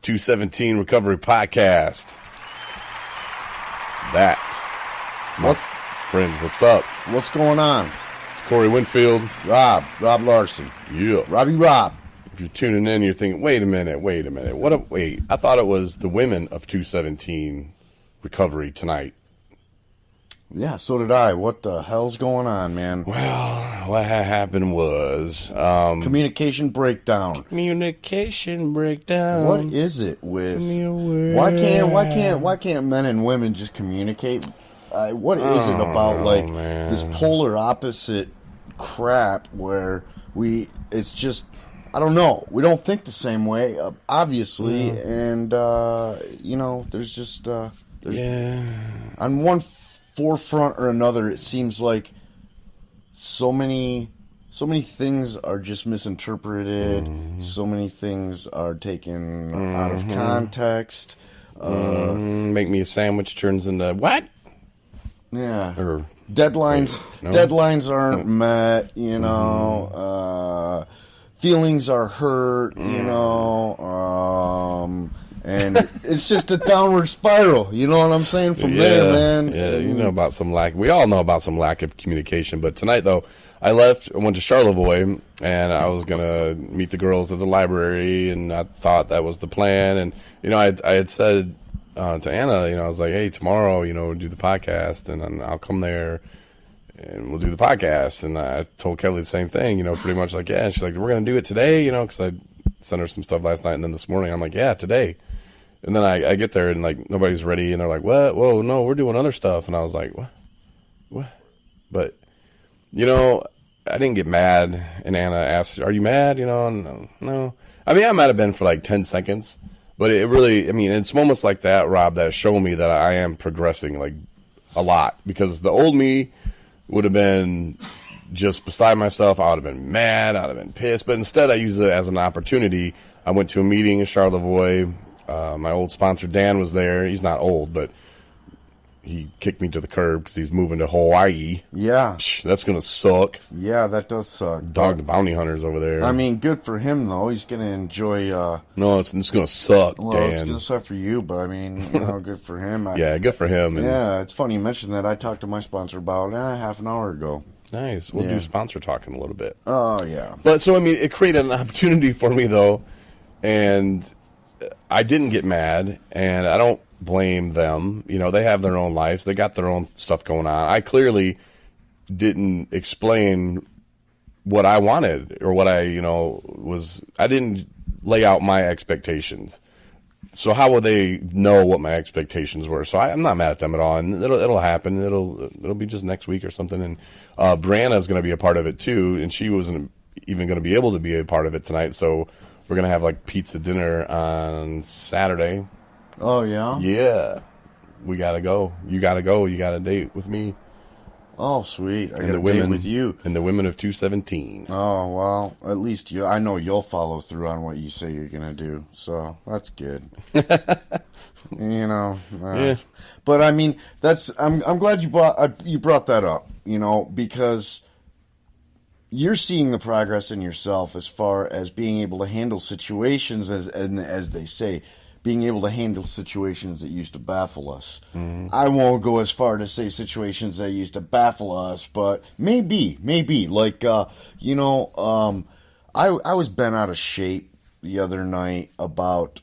217 Recovery Podcast. Friends, what's up? What's going on? It's Corey Winfield. Rob Larson. Yeah. Rob. If you're tuning in, you're thinking, wait a minute. Wait, I thought it was the women of 217 Recovery tonight. Yeah, so did I. What the hell's going on, man? Well, what happened was... communication breakdown. What is it with... Why can't men and women just communicate? What is it about, this polar opposite crap where it's just... I don't know. We don't think the same way, obviously, and, there's just... On one forefront or another, it seems like so many things are just misinterpreted. So many things are taken out of context. Make me a sandwich turns into what? Yeah. Or deadlines. No? Deadlines aren't met. Feelings are hurt. And it's just a downward spiral. You know what I'm saying? From there, man. Yeah, you know about some lack. We all know about some lack of communication. But tonight, though, I went to Charlevoix, and I was going to meet the girls at the library, and I thought that was the plan. And, I had said to Anna, I was like, hey, tomorrow, we'll do the podcast, and I'll come there, and we'll do the podcast. And I told Kelly the same thing, pretty much like, yeah. And she's like, we're going to do it today, because I sent her some stuff last night, and then this morning I'm like, yeah, today. And then I get there and nobody's ready, and they're like, what? Whoa, no, we're doing other stuff. And I was like, what? But I didn't get mad. And Anna asked, are you mad? No. I mean, I might have been for 10 seconds, but it really, it's moments like that, Rob, that show me that I am progressing a lot, because the old me would have been just beside myself. I would have been mad. I would have been pissed. But instead, I used it as an opportunity. I went to a meeting in Charlevoix. My old sponsor, Dan, was there. He's not old, but he kicked me to the curb because he's moving to Hawaii. Yeah. That's going to suck. Yeah, that does suck. Dog the bounty hunters over there. Good for him, though. He's going to enjoy... No, it's going to suck, Dan. Well, it's going to suck for you, but, good for him. Yeah, good for him. Yeah, it's funny you mentioned that. I talked to my sponsor about half an hour ago. Nice. We'll do sponsor talking a little bit. Oh, yeah. But, so, it created an opportunity for me, though, and I didn't get mad, and I don't blame them. They have their own lives. They got their own stuff going on. I clearly didn't explain what I wanted or what I didn't lay out my expectations. So how will they know what my expectations were? So I'm not mad at them at all, and it'll happen. It'll be just next week or something. And Brianna's going to be a part of it too, and she wasn't even going to be able to be a part of it tonight. So we're going to have pizza dinner on Saturday. Oh, yeah? Yeah. We got to go. You got to go. You got a date with me. Oh, sweet. I got a date with you. And the women of 217. Oh, well, at least I know you'll follow through on what you say you're going to do. So that's good. Yeah. But, I'm glad you brought that up, because you're seeing the progress in yourself as far as being able to handle situations, as they say, being able to handle situations that used to baffle us. Mm-hmm. I won't go as far to say situations that used to baffle us, but maybe. I was bent out of shape the other night about,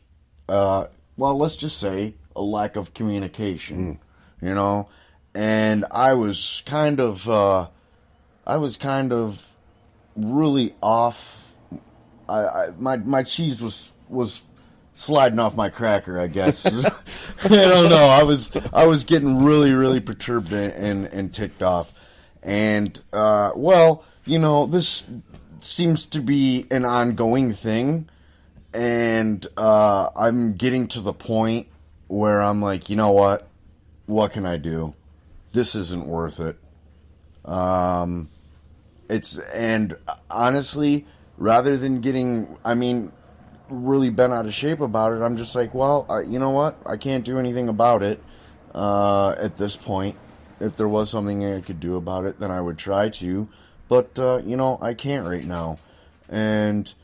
let's just say, a lack of communication, and I was kind of really off. My cheese was sliding off my cracker, I guess. I don't know. I was getting really, really perturbed and ticked off. And this seems to be an ongoing thing, and I'm getting to the point where I'm like, you know what? What can I do? This isn't worth it. And honestly, rather than getting, really bent out of shape about it, I'm just like, you know what? I can't do anything about it at this point. If there was something I could do about it, then I would try to. But, I can't right now. And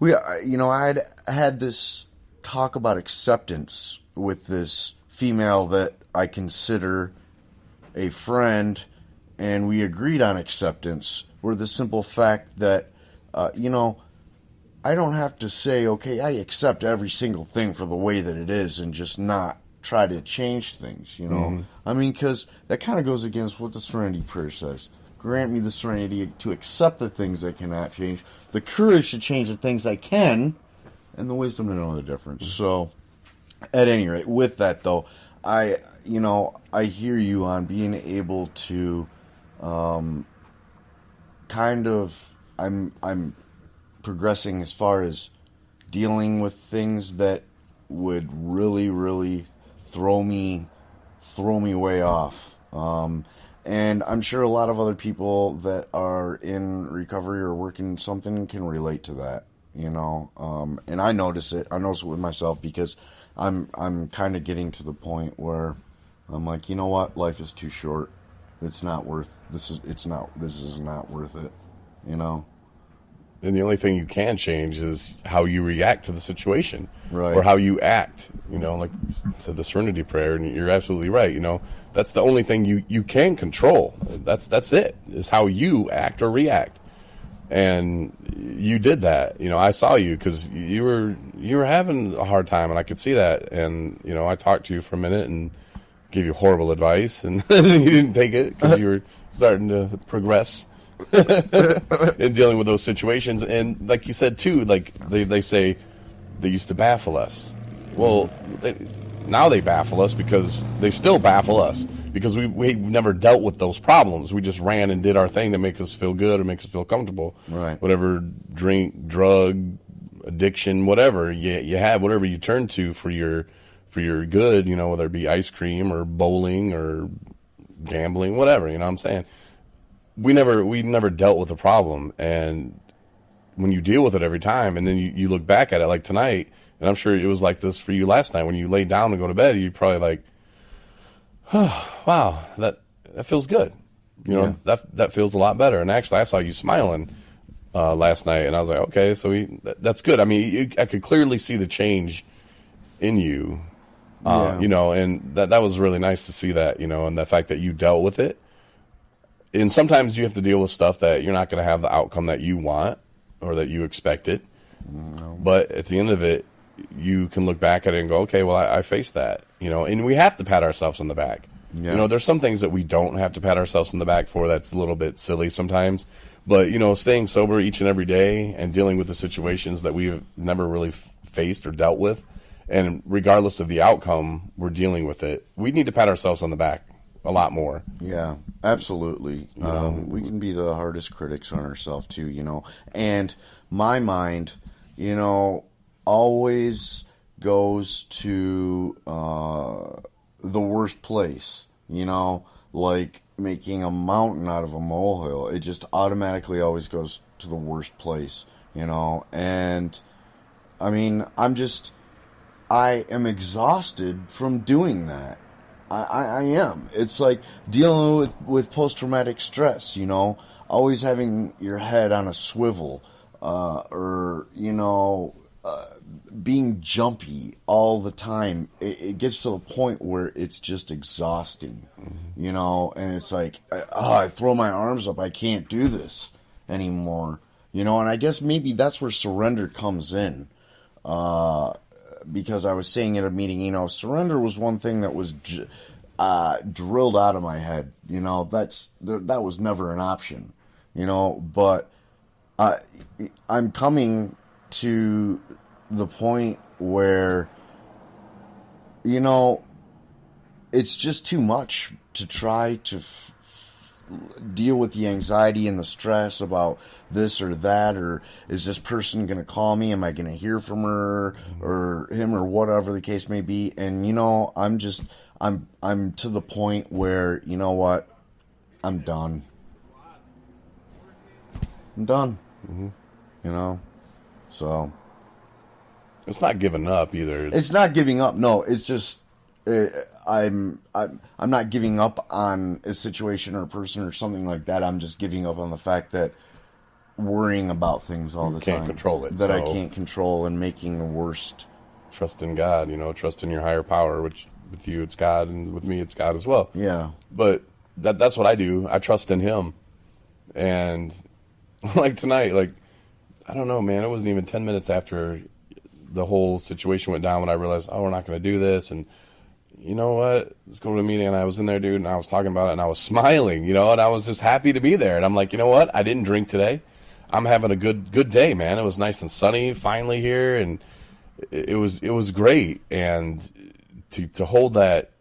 I had this talk about acceptance with this female that I consider a friend, and we agreed on acceptance, were the simple fact that, I don't have to say, okay, I accept every single thing for the way that it is and just not try to change things, I mean, because that kind of goes against what the Serenity Prayer says. Grant me the serenity to accept the things I cannot change, the courage to change the things I can, and the wisdom to know the difference. So, at any rate, with that though, I hear you on being able to, I'm progressing as far as dealing with things that would really, really throw me way off. And I'm sure a lot of other people that are in recovery or working something can relate to that, and I notice it. I notice it with myself because I'm kind of getting to the point where I'm like, you know what? Life is too short. It's not worth this is not worth it, And the only thing you can change is how you react to the situation, right? Or how you act. Like you said, the Serenity Prayer, and you're absolutely right. That's the only thing you can control. That's it. Is how you act or react. And you did that. I saw you because you were having a hard time, and I could see that. And I talked to you for a minute and gave you horrible advice, and you didn't take it because you were starting to progress in dealing with those situations. And like you said too, like they say they used to baffle us. Well, now they baffle us because they still baffle us because we never dealt with those problems. We just ran and did our thing to make us feel good or make us feel comfortable. Right. Whatever drink, drug, addiction, whatever you have, whatever you turn to for your good, whether it be ice cream or bowling or gambling, whatever, what I'm saying. We never dealt with the problem, and when you deal with it every time, and then you look back at it like tonight, and I'm sure it was like this for you last night when you lay down to go to bed, you're probably like, oh, wow, that feels good. That feels a lot better. And actually, I saw you smiling last night, and I was like, okay, so that's good. I mean, I could clearly see the change in you, and that was really nice to see that, and the fact that you dealt with it. And sometimes you have to deal with stuff that you're not going to have the outcome that you want or that you expected. No. But at the end of it, you can look back at it and go, okay, well, I faced that, and we have to pat ourselves on the back. Yeah. There's some things that we don't have to pat ourselves on the back for. That's a little bit silly sometimes. But, staying sober each and every day and dealing with the situations that we've never really faced or dealt with, and regardless of the outcome, we're dealing with it. We need to pat ourselves on the back a lot more. Yeah, absolutely. We can be the hardest critics on ourselves too, and my mind, always goes to the worst place, like making a mountain out of a molehill. It just automatically always goes to the worst place, and I mean, I am exhausted from doing that. I am. It's like dealing with post-traumatic stress, always having your head on a swivel, or, being jumpy all the time. It gets to the point where it's just exhausting, and it's like, I throw my arms up. I can't do this anymore, and I guess maybe that's where surrender comes in. Because I was saying at a meeting, surrender was one thing that was drilled out of my head. That was never an option. But I'm coming to the point where, it's just too much to try to deal with the anxiety and the stress about this or that, or is this person going to call me? Am I going to hear from her or him or whatever the case may be? And, I'm to the point where, what? I'm done. So. It's not giving up either. It's not giving up. No, it's just, I'm not giving up on a situation or a person or something like that. I'm just giving up on the fact that worrying about things all the time. You can't control it. That I can't control, and making the worst trust in God, trust in your higher power, which with you it's God, and with me it's God as well. Yeah. But that's what I do. I trust in Him. And like tonight, like, I don't know, man, it wasn't even 10 minutes after the whole situation went down when I realized, we're not going to do this. And you know what? Let's go to a meeting. And I was in there, dude, and I was talking about it, and I was smiling, and I was just happy to be there. And I'm like, you know what? I didn't drink today. I'm having a good day, man. It was nice and sunny finally here, and it was great. And to hold that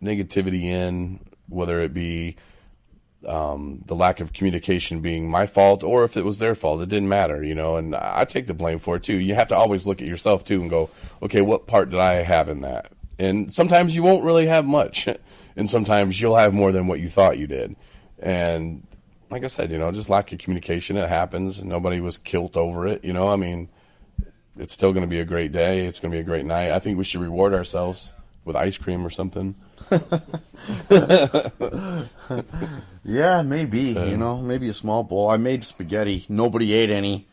negativity in, whether it be the lack of communication being my fault or if it was their fault, it didn't matter, and I take the blame for it too. You have to always look at yourself too and go, okay, what part did I have in that? And sometimes you won't really have much, and sometimes you'll have more than what you thought you did. And like I said, just lack of communication, it happens. Nobody was killed over it, I mean, it's still going to be a great day. It's going to be a great night. I think we should reward ourselves with ice cream or something. Yeah, maybe, maybe a small bowl. I made spaghetti. Nobody ate any.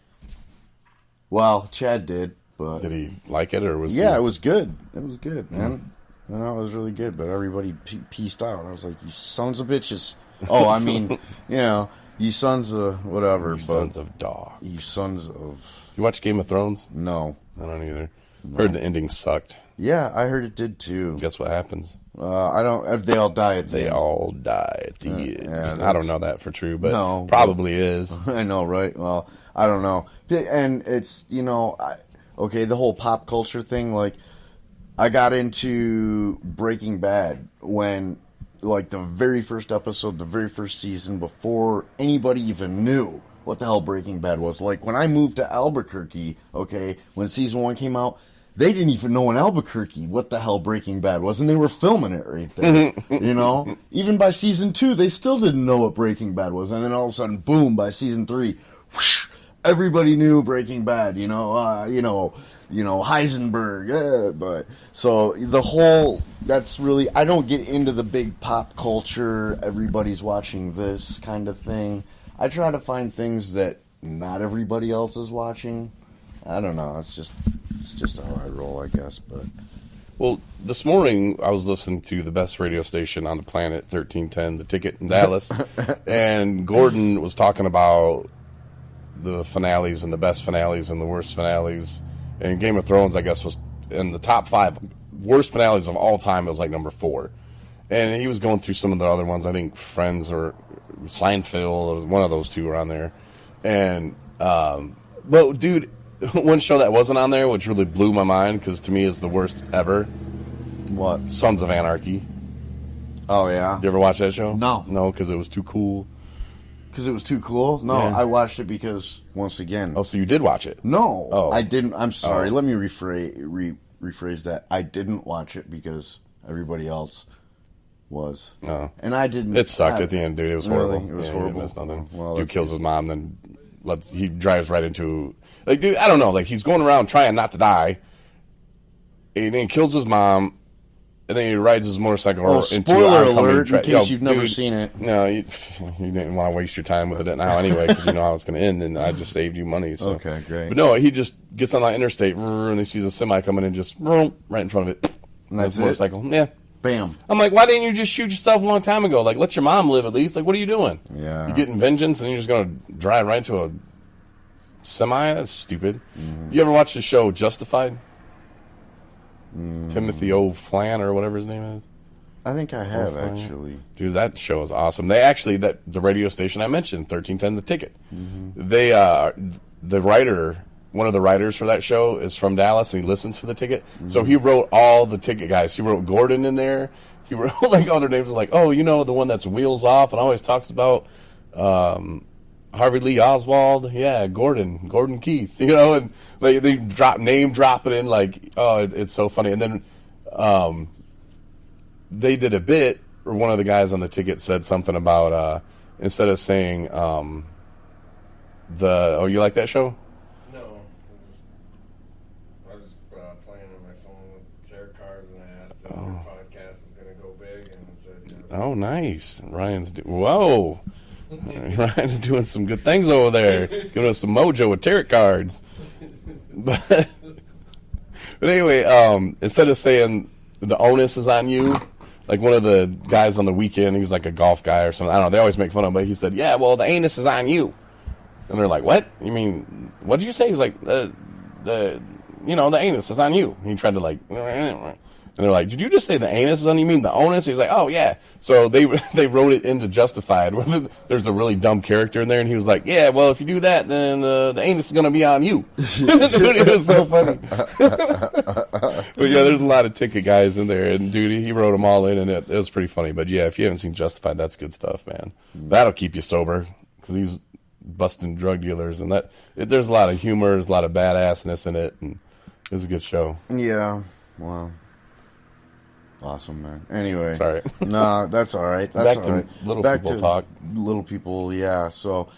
Well, Chad did, but... Did he like it, or was Yeah, it was good. It was good, man. It was really good, but everybody pieced out. I was like, you sons of bitches. Oh, I mean, you sons of whatever. You sons of dogs. You sons of... You watch Game of Thrones? No. I don't either. No. Heard the ending sucked. Yeah, I heard it did too. Guess what happens? I don't. They all die at the end. They all die at the end. Yeah, I don't know that for true, but no, probably is. I know, right? Well, I don't know. And it's, okay, the whole pop culture thing, like, I got into Breaking Bad when, like, the very first episode, the very first season, before anybody even knew what the hell Breaking Bad was. Like, when I moved to Albuquerque, okay, when season 1 came out, they didn't even know in Albuquerque what the hell Breaking Bad was, and they were filming it right there. Even by season 2, they still didn't know what Breaking Bad was, and then all of a sudden, boom! By season 3, whoosh, everybody knew Breaking Bad. Heisenberg. But so the whole that's really I don't get into the big pop culture. Everybody's watching this kind of thing. I try to find things that not everybody else is watching. I don't know. It's just how I roll, I guess. But well, this morning I was listening to the best radio station on the planet, 1310, The Ticket in Dallas, and Gordon was talking about the finales and the best finales and the worst finales. And Game of Thrones, I guess, was in the top 5 worst finales of all time. It was like number 4, and he was going through some of the other ones. I think Friends or Seinfeld, or one of those two were on there. And well, dude. One show that wasn't on there, which really blew my mind, because to me is the worst ever. What? Sons of Anarchy. Oh, yeah. You ever watch that show? No. No, because it was too cool. Because it was too cool? No, yeah. I watched it because, once again... Oh, so you did watch it? No. Oh. I didn't. I'm sorry. Let me rephrase that. I didn't watch it because everybody else was. Oh. And I didn't... It sucked at the end, dude. It was horrible. Really? It was horrible. Missed nothing. Well, dude kills his mom, then he drives right into... Like, dude, I don't know. Like, he's going around trying not to die, and then he kills his mom, and then he rides his motorcycle into spoiler alert, in case you've never seen it. No, you didn't want to waste your time with it now anyway, because you know how it's going to end, and I just saved you money. So. Okay, great. But no, he just gets on that interstate, and he sees a semi coming in, just right in front of it. And that's motorcycle. It? Yeah. Bam. I'm like, why didn't you just shoot yourself a long time ago? Like, let your mom live at least. Like, what are you doing? Yeah. You're getting vengeance, and you're just going to drive right into a semi? That's stupid. You ever watch the show Justified? Timothy O'Flan or whatever his name is. I think I have, actually. Dude, that show is awesome. They actually, the radio station I mentioned, 1310 The Ticket, they, the writer, one of the writers for that show is from Dallas, and he listens to The Ticket. So he wrote all the Ticket guys. He wrote Gordon in there. He wrote, like, all their names, like, oh, the one that's wheels off and always talks about, Harvey Lee Oswald, yeah, Gordon Keith, and they name drop it in, like, oh, it's so funny. And then they did a bit, or one of the guys on The Ticket said something about instead of saying you like that show? No, I was just playing on my phone with Sarah Cars, and I asked if your podcast is going to go big, and it said yes. Oh, nice. Whoa. Ryan's doing some good things over there. Giving us some mojo with tarot cards. But But anyway, instead of saying the onus is on you, like one of the guys on the weekend, he was like a golf guy or something. I don't know. They always make fun of him, but he said, "Yeah, well, the anus is on you." And they're like, "What? You mean? What did you say?" He's like, the anus is on you." And he tried to like, and they're like, "Did you just say the anus is on you? You mean the onus?" He's like, "Oh yeah." So they wrote it into Justified. There's a really dumb character in there, and he was like, "Yeah, well, if you do that, then the anus is gonna be on you." Dude, it was so funny. But yeah, there's a lot of ticket guys in there, and dude, he wrote them all in, and it was pretty funny. But yeah, if you haven't seen Justified, that's good stuff, man. That'll keep you sober because he's busting drug dealers, and there's a lot of humor, there's a lot of badassness in it, and it's a good show. Yeah, wow. Awesome, man. Anyway. Sorry. No, that's all right. That's Back all right. to little people talk. Little people, yeah. So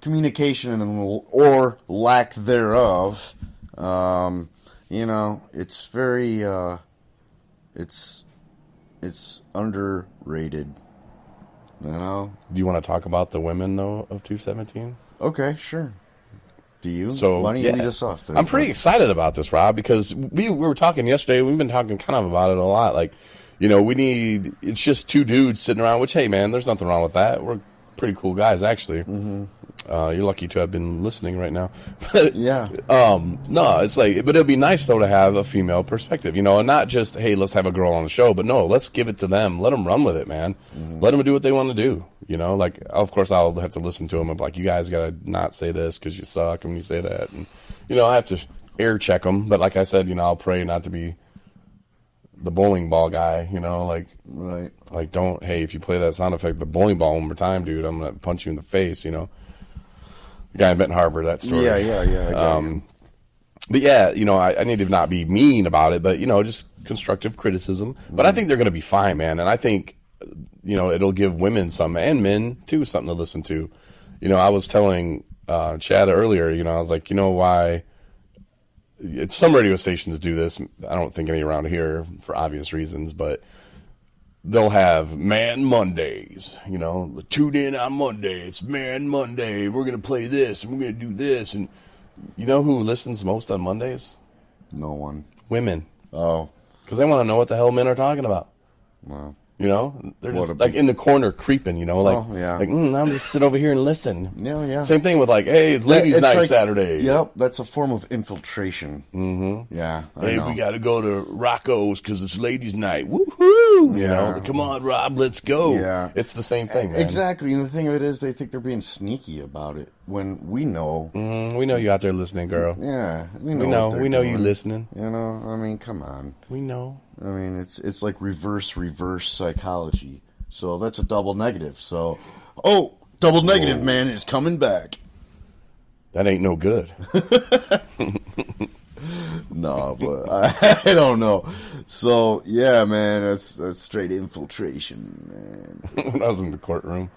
communication or lack thereof, it's very, it's underrated, you know? Do you want to talk about the women, though, of 217? Okay, sure. Do you? So, why don't you lead us off there? I'm pretty excited about this, Rob, because we were talking yesterday. We've been talking kind of about it a lot. Like, it's just two dudes sitting around, which, hey, man, there's nothing wrong with that. We're pretty cool guys, actually. Mm-hmm. You're lucky to have been listening right now. But, yeah. No, it's like, but it'd be nice, though, to have a female perspective, and not just, hey, let's have a girl on the show, but no, let's give it to them. Let them run with it, man. Mm-hmm. Let them do what they want to do. Like, of course, I'll have to listen to them. I'm like, you guys got to not say this because you suck when you say that. And, I have to air check them. But like I said, I'll pray not to be the bowling ball guy, Right. Like, hey, if you play that sound effect, the bowling ball one more time, dude, I'm going to punch you in the face, The guy in Benton Harbor, that story. Yeah. But yeah, I need to not be mean about it, but, just constructive criticism. But I think they're going to be fine, man. And I think, it'll give women and men too, something to listen to. I was telling Chad earlier, I was like, why some radio stations do this. I don't think any around here for obvious reasons, but they'll have Man Mondays, tune in on Monday. It's Man Monday. We're going to play this and we're going to do this. And you know who listens most on Mondays? No one. Women. Oh. Because they want to know what the hell men are talking about. Wow. They're just like in the corner creeping, I'm just sit over here and listen. Yeah. Same thing with hey, it's ladies' night Saturday. Yep, that's a form of infiltration. Mm-hmm. Yeah. Hey, we got to go to Rocco's because it's ladies' night. Woohoo! Come on, Rob, let's go. Yeah. It's the same thing, man. Exactly. And the thing of it is, they think they're being sneaky about it when we know. We know you out there listening, girl. Yeah, we know you listening. I mean, come on. We know. I mean, it's like reverse psychology. So that's a double negative. So, double negative, man, is coming back. That ain't no good. No, but I don't know. So, yeah, man, that's straight infiltration, man. When I was in the courtroom,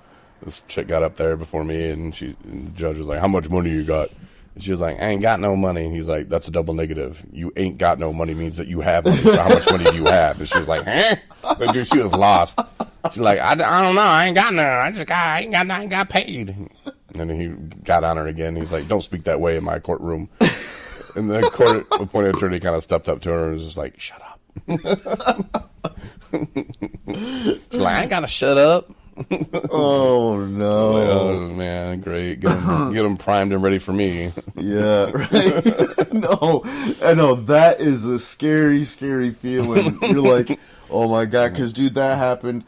this chick got up there before me, and the judge was like, "How much money you got?" And she was like, "I ain't got no money." And he's like, "That's a double negative. You ain't got no money means that you have money. So how much money do you have?" And she was like, "Huh?" Like, dude, she was lost. She's like, I don't know. I ain't got no. I ain't got paid. And then he got on her again. He's like, "Don't speak that way in my courtroom." And the court appointed attorney kind of stepped up to her and was just like, "Shut up." She's like, "I ain't gotta shut up." Oh no! Oh man, great! Get them primed and ready for me. Yeah, right. No, I know that is a scary, scary feeling. You're like, oh my god, because dude, that happened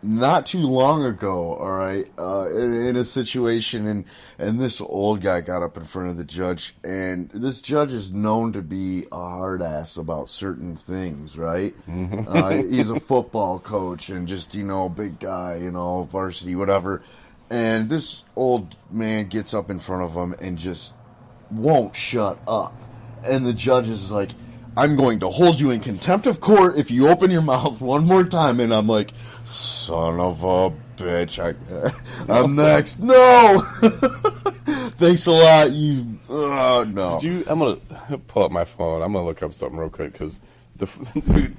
not too long ago. All right, in a situation, and this old guy got up in front of the judge, and this judge is known to be a hard ass about certain things, right? Mm-hmm. He's a football coach and just big guy, varsity, whatever. And this old man gets up in front of him and just won't shut up. And the judge is like, "I'm going to hold you in contempt of court if you open your mouth one more time." And I'm like, son of a bitch. I'm next. No! Thanks a lot. No. I'm going to pull up my phone. I'm going to look up something real quick because dude,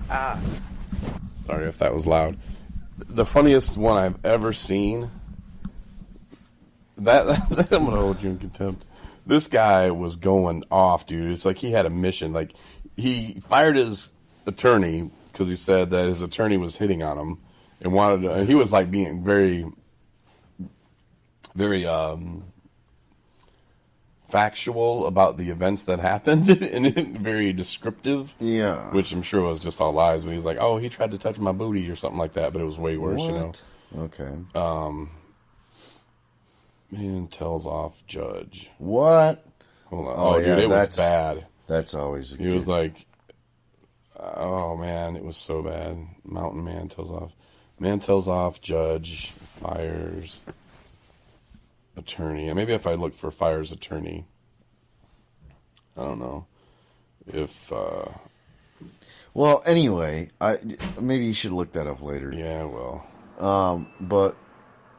sorry if that was loud. The funniest one I've ever seen, that I'm going to hold you in contempt. This guy was going off, dude. It's like he had a mission. Like, he fired his attorney because he said that his attorney was hitting on him and wanted to, and he was like being very, very factual about the events that happened and very descriptive. Yeah. Which I'm sure was just all lies. But he was like, oh, he tried to touch my booty or something like that, but it was way worse, you know. Okay. Man tells off judge. What? Hold on. Oh, dude, it was bad. That's always He was like, oh, man, it was so bad. Mountain man tells off. Man tells off judge, fires attorney. And maybe if I look for fires attorney, I don't know if. Well, anyway, maybe you should look that up later. Yeah, well. But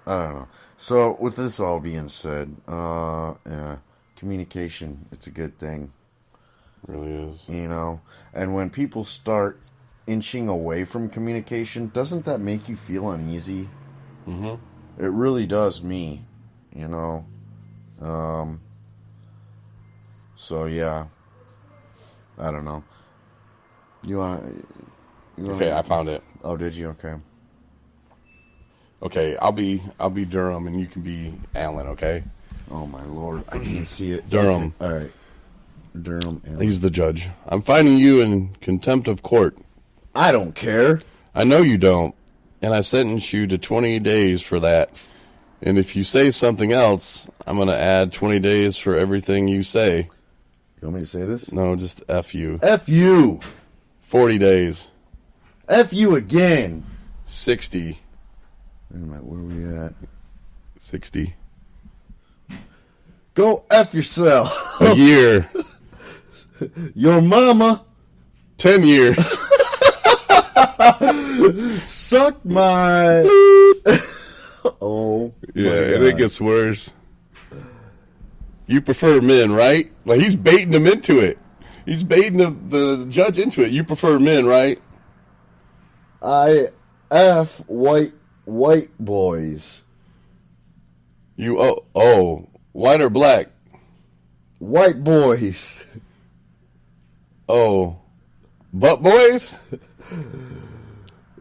I don't know. So with this all being said, yeah, communication, it's a good thing. It really is. You know, and when people start inching away from communication, doesn't that make you feel uneasy? Mm-hmm. It really does me. You know, so yeah, I don't know. You want? Okay, I found it. Oh, did you? Okay. Okay, I'll be Durham, and you can be Allen. Okay. Oh my lord, I can't see it. Durham. Okay. All right. Durham. Allen. He's the judge. I'm finding you in contempt of court. I don't care. I know you don't, and I sentence you to 20 days for that. And if you say something else, I'm going to add 20 days for everything you say. You want me to say this? No, just F you. F you. 40 days. F you again. 60. Wait a minute, where are we at? 60. Go F yourself. A year. Your mama. 10 years. Suck my... Oh. Yeah, and it gets worse. You prefer men, right? Like, he's baiting him into it. He's baiting the judge into it. You prefer men, right? I F white boys. You, white or black? White boys. Oh, butt boys?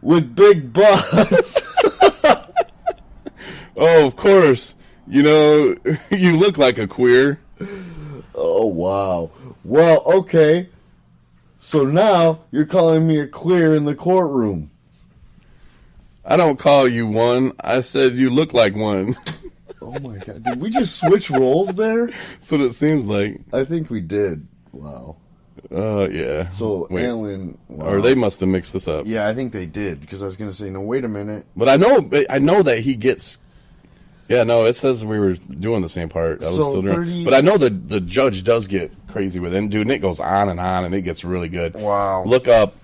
With big butts. Oh, of course. You know, you look like a queer. Oh, wow. Well, okay. So now you're calling me a queer in the courtroom. I don't call you one. I said you look like one. Oh, my God. Did we just switch roles there? That's what it seems like. I think we did. Wow. Yeah. So, Wait. Alan... Wow. Or they must have mixed this up. Yeah, I think they did, because I was going to say, no, wait a minute. But I know that he gets... Yeah, no, it says we were doing the same part. I was So still doing 30 But I know the judge does get crazy with it. And, dude, and it goes on, and it gets really good. Wow. Look up...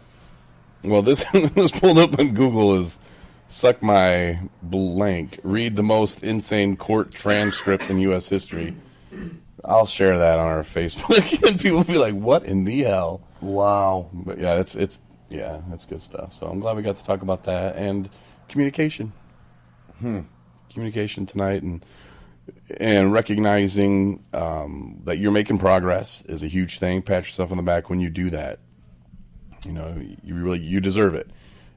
Well, this was pulled up on Google as Suck My Blank. Read the most insane court transcript in U.S. history. I'll share that on our Facebook, and people will be like, "What in the hell?" Wow. But yeah, it's good stuff. So I'm glad we got to talk about that and communication. Communication tonight, and recognizing that you're making progress is a huge thing. Pat yourself on the back when you do that. You know, you deserve it.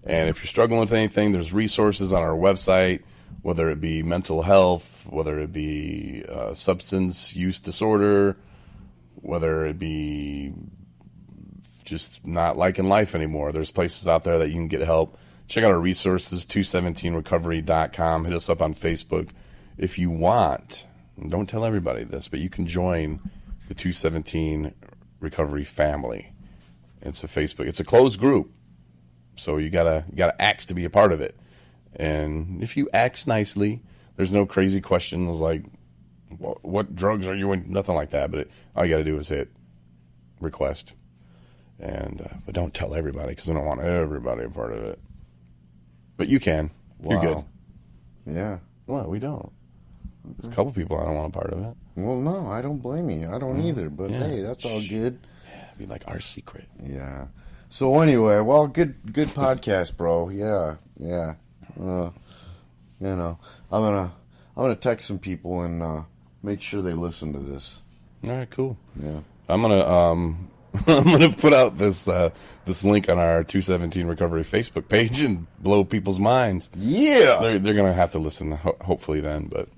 And if you're struggling with anything, there's resources on our website. Whether it be mental health, whether it be substance use disorder, whether it be just not liking life anymore. There's places out there that you can get help. Check out our resources, 217recovery.com. Hit us up on Facebook if you want. And don't tell everybody this, but you can join the 217 Recovery family. It's a Facebook. It's a closed group, so you gotta ask to be a part of it. And if you ask nicely, there's no crazy questions like, what drugs are you in? Nothing like that. But all you got to do is hit request. But don't tell everybody because I don't want everybody a part of it. But you can. Wow. You're good. Yeah. Well, we don't. There's a couple people I don't want a part of it. Well, no, I don't blame you. I don't either. But Yeah. hey, that's all good. Yeah, it'd be like our secret. Yeah. So anyway, well, good podcast, bro. Yeah. You know, I'm gonna text some people and make sure they listen to this. All right, cool. Yeah. I'm gonna I'm gonna put out this link on our 217 Recovery Facebook page and blow people's minds. Yeah. They're gonna have to listen hopefully then. But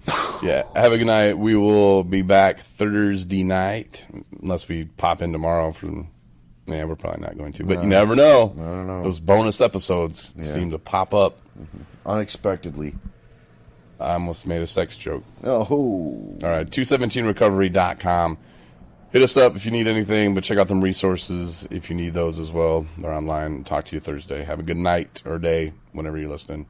yeah, have a good night. We will be back Thursday night unless we pop in tomorrow from. Yeah, we're probably not going to, but you never know. I don't know. Those bonus episodes seem to pop up. Unexpectedly. I almost made a sex joke. Oh. All right, 217recovery.com. Hit us up if you need anything, but check out them resources if you need those as well. They're online. Talk to you Thursday. Have a good night or day whenever you're listening.